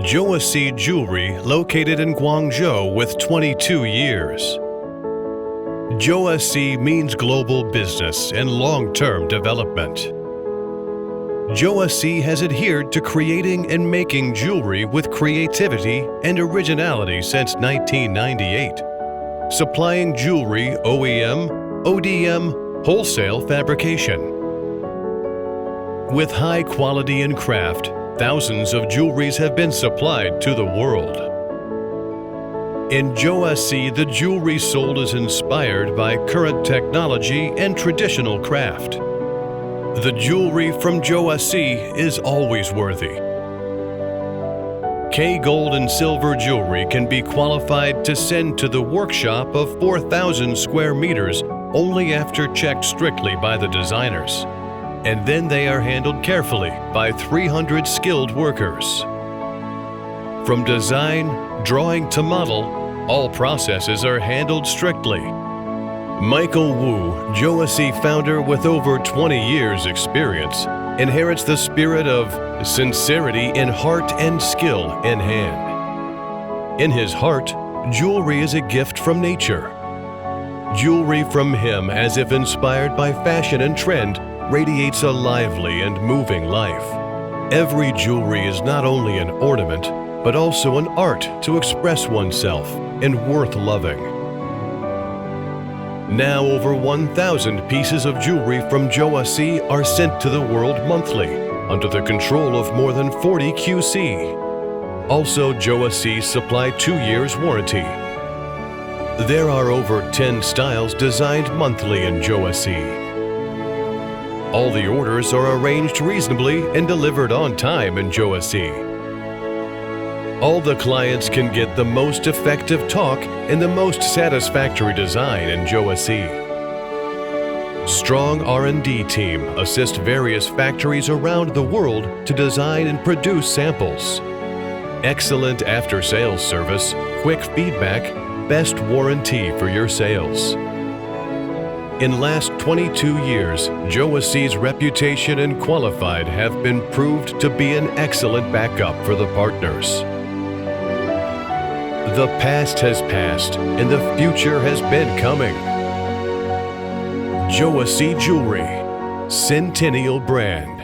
Joacii Jewelry, located in Guangzhou with 22 years. Joacii means global business and long-term development. Joacii has adhered to creating and making jewelry with creativity and originality since 1998, supplying jewelry OEM, ODM, wholesale fabrication. With high quality and craft, thousands of jewelries have been supplied to the world. In Joacii, the jewelry sold is inspired by current technology and traditional craft. The jewelry from Joacii is always worthy. K gold and silver jewelry can be qualified to send to the workshop of 4,000 square meters only after checked strictly by the designers. And then they are handled carefully by 300 skilled workers. From design, drawing to model, all processes are handled strictly. Michael Wu, Joacii founder with over 20 years experience, inherits the spirit of sincerity in heart and skill in hand. In his heart, jewelry is a gift from nature. Jewelry from him, as if inspired by fashion and trend, radiates a lively and moving life. Every jewelry is not only an ornament, but also an art to express oneself and worth loving. Now over 1,000 pieces of jewelry from Joacii are sent to the world monthly, under the control of more than 40 QC. Also, Joacii supply 2 years warranty. There are over 10 styles designed monthly in Joacii. All the orders are arranged reasonably and delivered on time in Joacii. All the clients can get the most effective talk and the most satisfactory design in Joacii. Strong R&D team assist various factories around the world to design and produce samples. Excellent after-sales service, quick feedback, best warranty for your sales. In last 22 years, Joacii's reputation and qualified have been proved to be an excellent backup for the partners. The past has passed and the future has been coming. Joacii Jewelry, Centennial Brand.